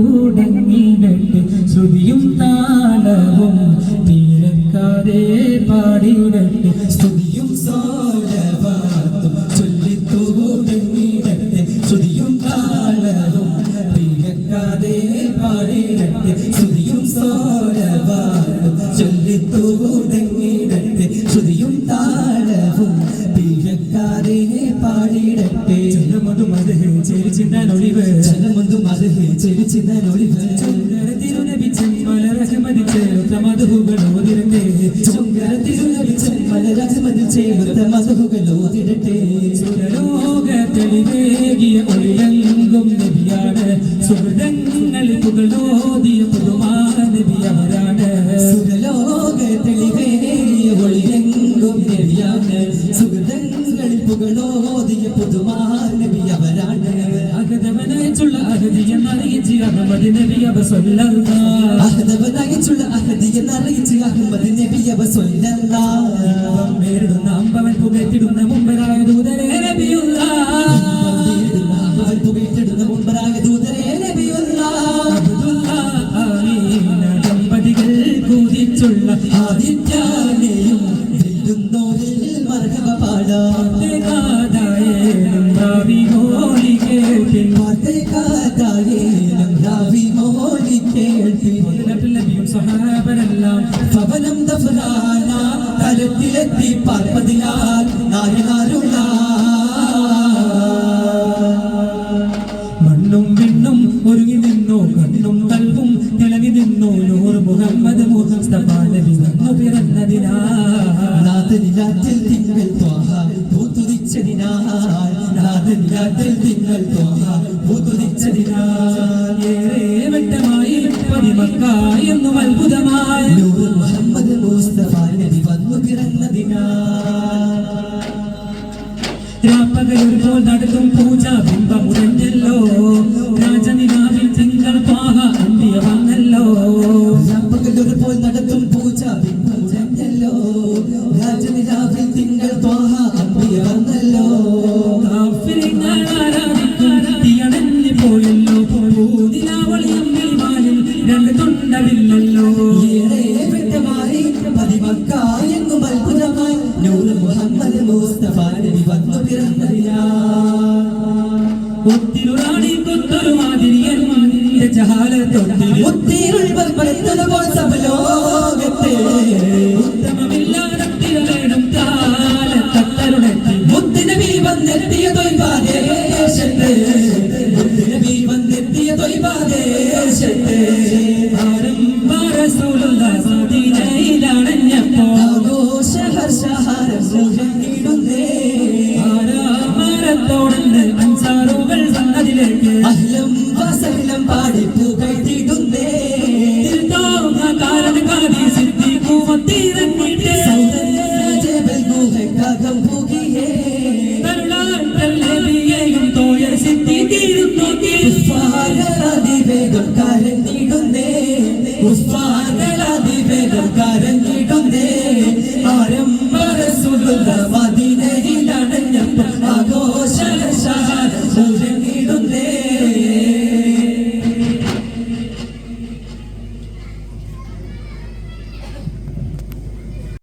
തുടങ്ങിയിടട്ടെ ശ്രുതിയും താളവും തീരക്കാരെ പാടിയിടട്ടെ സ്തുതിയും സോലവാത്തും ചൊല്ലിത്തുടങ്ങിയിടട്ടെ ശ്രുതിയും താളവും തീരക്കാരെ പാടിയിടട്ടെ സ്തുതിയും സോലവാത്തും ചൊല്ലിത്തുടങ്ങിയിടട്ടെ ശ്രുതിയും താളവും തീരക്കാരെ പാടിയിടട്ടെ ചൊല്ലുമതുമതഹേ ചേരിച്ചിന്താനൊളിവ് ചൊല്ലുമതുമതഹേ ചേരിച്ചിന്താനൊളിവ് ചൊങ്കരത്തിരുനബിച്ചൻ മലരഹമതിച്ചേർത്ത മധുഹുകളോതിരട്ടെ ചൊങ്കരത്തിരുനബിച്ചൻ മലരഹമതിച്ചേർത്ത മധുഹുകളോതിരട്ടെ സുരലോക തെളിവേകിയ ഒളിയങ്കും നബിയാണ് സുഹൃതങ്ങളിൽ പുകളോതിയ പുതുമാ നബി അവരാണ് സുരലോക തെളിവേകിയ ഒളിയങ്കും നബിയാണ് സുഹൃതങ്ങളിൽ പുകളോതിയ പുതുമാ നബി അവരാണ് അഹദവനയച്ചുള്ള അഹദിയെന്നറിയിച്ച് അഹമ്മദ് നബി അവ സ്വല്ലല്ലാഹ് അഹദവനയച്ചുള്ള അഹദിയെന്നറിയിച്ച് അഹമ്മദ് നബി അവ സ്വല്ലല്ലാഹ് നേരിടുന്ന അമ്പവൻ പുകഴ്ത്തിടുന്ന മുമ്പരായ ദൂതരേ നബിയുള്ളാഹ് അമ്പവൻ പുകഴ്ത്തിടുന്ന മുമ്പരായ ദൂതരേ നബിയുള്ളാഹ് അബ്ദുല്ലാഹ് ആമീന ദമ്പതികൾ കൂതിച്ചുള്ള ആദിത്യാനെയും വെല്ലുന്നോരിൽ മർഹബ പാടാം ഭവനം ദഫ്നാന തലത്തിലെത്തി പാർപ്പതിനാൽ നായനാരുള്ള മണ്ണും വിണ്ണും ഒരുങ്ങി നിന്നോ കണ്ണും കൽവും തിളങ്ങി നിന്നോ നൂർ മുഹമ്മദ് മുസ്തഫ നബി വന്നു പിറന്നതിനാൽ നാദനിലാത്തിൽ തിങ്കൾ ത്വാഹ പൂത്തുതിച്ചതിനാൽ നാദനിലാത്തിൽ തിങ്കൾ ത്വാഹ പൂത്തുതിച്ചതിനാൽ ഏറെ വ്യക്തമായി പതിമക്ക എന്നും അത്ഭുതമായി നൂർ മുഹമ്മദ് മുസ്തഫ നബി വന്നു പിറന്നതിനാൽ രാപ്പകലൊരുപോൽ നടത്തും പൂജ ബിംബമുടഞ്ഞല്ലോ രാജനിലാവിൽ തിങ്കൾ ത്വാഹ അന്ത്യ വന്നല്ലോ രാപ്പകലൊരുപോൽ നടത്തും പൂജ ബിംബമുടഞ്ഞല്ലോ രാജനിലാവിൽ തിങ്കൾ ത്വാഹ അന്ത്യ വന്നല്ലോ കാഫിറുകൾ ആരാധിക്കും തീയണഞ്ഞു പോയല്ലോ പൂനിലാവളിയും വിളിമാലിൽ രണ്ട് തൊണ്ടവില്ലല്ലോ ഏറെ വ്യക്തമായി പതിമക്ക എന്നും അത്ഭുതമായി നൂർ മുഹമ്മദ് മുസ്തഫ നബി വന്നു പിറന്നതിനാൽ ഒത്തിരുളാണി കൊത്തൊരു മാതിരിയൻ ഒത്തിരുൾ പരത്തുമ്പോൾ സബലോകത്തെ ഉത്തമമില്ലാതെത്തിരവേണം കാലത്തരുണത്തി മുത്തുനബി വന്നെത്തിയ തൊയ്ബാദേശത്തെ മുത്തുനബി വന്നെത്തിയ തൊയ്ബാദേശത്തെ ആരംഭ റസൂലുള്ളാഹി മദീനയിലണഞ്ഞപ്പോൾ ആഘോഷഹർഷഹാരം മുഴങ്ങിടുന്നേ ആരാമരത്തോടന്ന് അൻസാറുകൾ അതിലേക്ക്